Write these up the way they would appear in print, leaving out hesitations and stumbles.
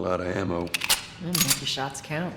lot of ammo. Make your shots count.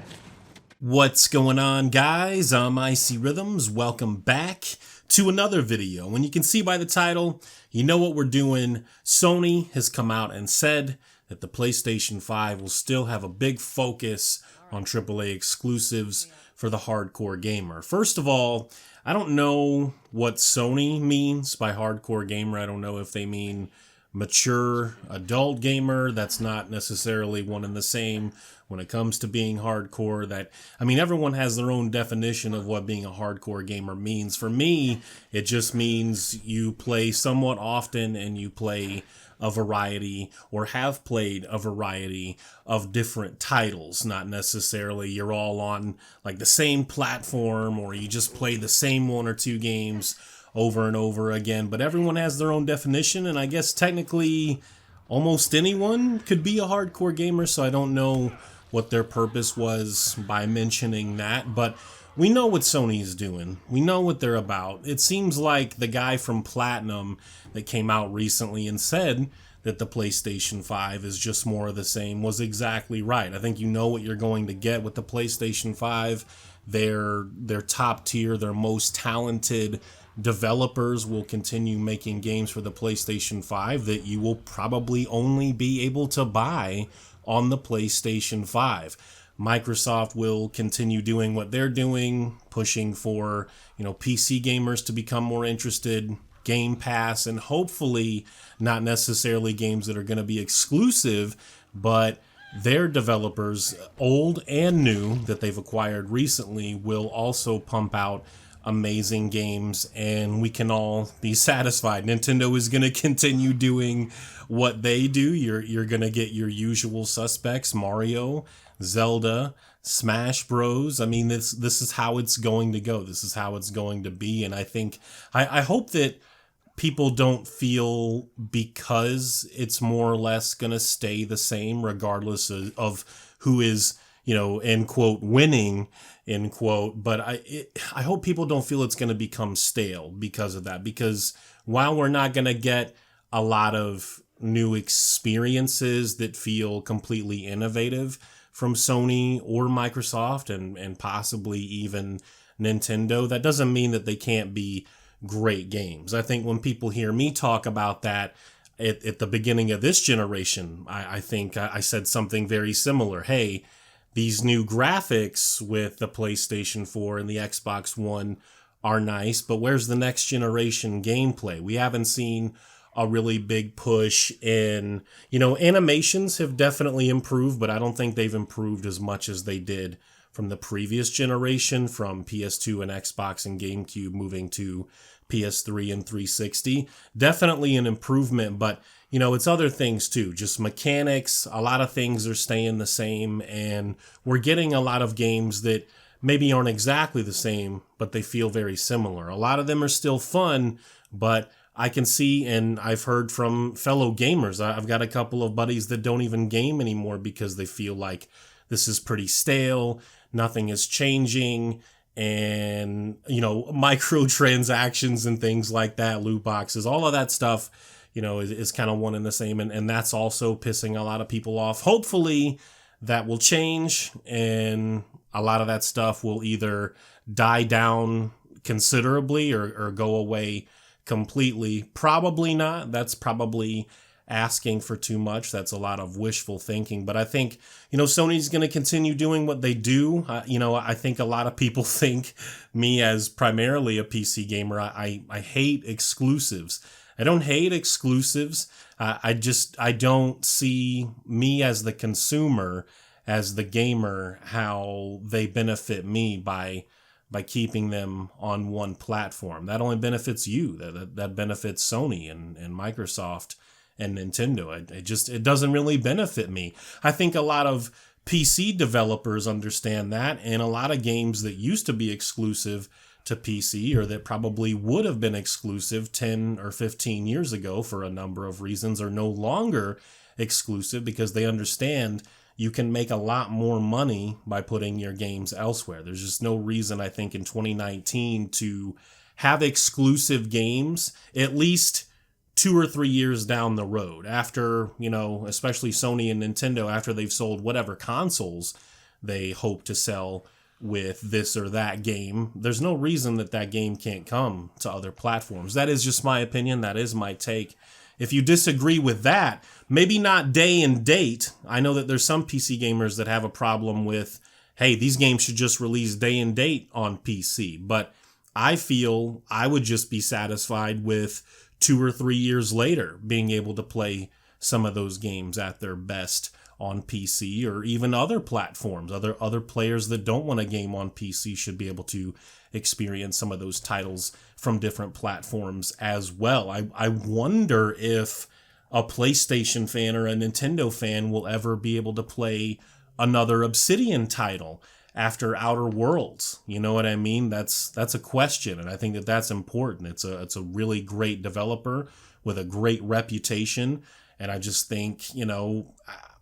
What's going on, guys? I'm IcyRhythms. Welcome back to another video. And you can see by the title, you know what we're doing. Sony has come out and said that the PlayStation 5 will still have a big focus on AAA exclusives for the hardcore gamer. First of all, I don't know what Sony means by hardcore gamer. I don't know if they mean mature adult gamer. That's not necessarily one and the same when it comes to being hardcore. Everyone has their own definition of what being a hardcore gamer means. For me, it just means you play somewhat often and you play a variety or have played a variety of different titles. Not necessarily you're all on like the same platform or you just play the same one or two games over and over again, but everyone has their own definition, and I guess technically almost anyone could be a hardcore gamer, so I don't know what their purpose was by mentioning that, but we know what Sony's doing. We know what they're about. It seems like the guy from Platinum that came out recently and said that the PlayStation 5 is just more of the same was exactly right. I think you know what you're going to get with the PlayStation 5. They're top tier, their most talented developers will continue making games for the PlayStation 5 that you will probably only be able to buy on the PlayStation 5. Microsoft will continue doing what they're doing, pushing for, PC gamers to become more interested, Game Pass, and hopefully not necessarily games that are going to be exclusive, but their developers, old and new, that they've acquired recently, will also pump out amazing games, and we can all be satisfied. Nintendo is going to continue doing what they do. You're going to get your usual suspects: Mario, Zelda, Smash Bros. This is how it's going to go. This is how it's going to be, and I hope that people don't feel because it's more or less going to stay the same regardless of who is, end quote, winning, end quote. But I hope people don't feel it's going to become stale because of that. Because while we're not going to get a lot of new experiences that feel completely innovative from Sony or Microsoft and possibly even Nintendo, that doesn't mean that they can't be great games. I think when people hear me talk about that at the beginning of this generation, I think I said something very similar. Hey, these new graphics with the PlayStation 4 and the Xbox One are nice, but where's the next generation gameplay? We haven't seen a really big push in, animations have definitely improved, but I don't think they've improved as much as they did from the previous generation, from PS2 and Xbox and GameCube moving to PS3 and 360. Definitely an improvement, but it's other things too, just mechanics. A lot of things are staying the same, and we're getting a lot of games that maybe aren't exactly the same, but they feel very similar. A lot of them are still fun, but I can see, and I've heard from fellow gamers, I've got a couple of buddies that don't even game anymore because they feel like this is pretty stale, nothing is changing, and, microtransactions and things like that, loot boxes, all of that stuff, is kind of one and the same, and that's also pissing a lot of people off. Hopefully that will change, and a lot of that stuff will either die down considerably or go away completely. Probably not. That's probably asking for too much. That's a lot of wishful thinking. But I think, Sony's going to continue doing what they do. I think a lot of people think me as primarily a PC gamer. I hate exclusives. I don't hate exclusives. I don't see me as the consumer, as the gamer, how they benefit me by keeping them on one platform. That only benefits you. That benefits Sony and Microsoft and Nintendo. It doesn't really benefit me. I think a lot of PC developers understand that, and a lot of games that used to be exclusive to PC or that probably would have been exclusive 10 or 15 years ago for a number of reasons are no longer exclusive because they understand you can make a lot more money by putting your games elsewhere. There's just no reason, I think, in 2019 to have exclusive games, at least 2 or 3 years down the road, after, you know, especially Sony and Nintendo, after they've sold whatever consoles they hope to sell with this or that game, there's no reason that that game can't come to other platforms. That is just my opinion. That is my take. If you disagree with that, maybe not day and date. I know that there's some PC gamers that have a problem with, hey, these games should just release day and date on PC. But I feel I would just be satisfied with 2 or 3 years later being able to play some of those games at their best on PC, or even other platforms. Other players that don't want a game on PC should be able to experience some of those titles from different platforms as well. I wonder if a PlayStation fan or a Nintendo fan will ever be able to play another Obsidian title after Outer Worlds. You know what I mean? That's a question, and I think that that's important. It's a really great developer with a great reputation, and I just think, you know,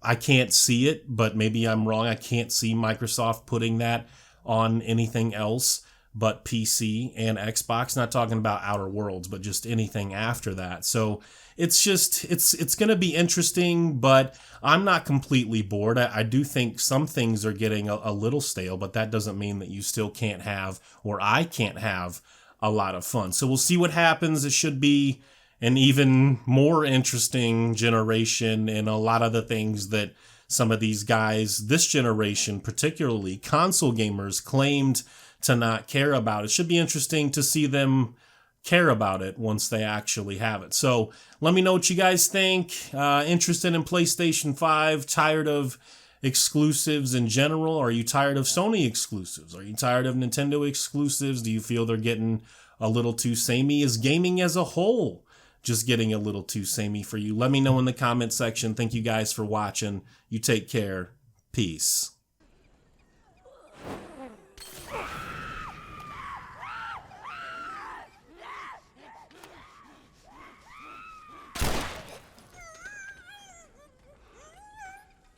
I can't see it, but maybe I'm wrong. I can't see Microsoft putting that on anything else but PC and Xbox. Not talking about Outer Worlds, but just anything after that. So it's just, it's going to be interesting, but I'm not completely bored. I do think some things are getting a little stale, but that doesn't mean that you still can't have, or I can't have, a lot of fun. So we'll see what happens. It should be an even more interesting generation, and a lot of the things that some of these guys, this generation, particularly console gamers, claimed to not care about. It should be interesting to see them care about it once they actually have it. So let me know what you guys think. Interested in PlayStation 5? Tired of exclusives in general? Are you tired of Sony exclusives? Are you tired of Nintendo exclusives? Do you feel they're getting a little too samey? Is gaming as a whole just getting a little too samey for you? Let me know in the comment section. Thank you guys for watching. You take care. Peace.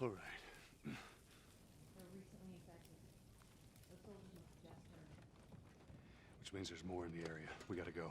All right. Which means there's more in the area. We gotta go.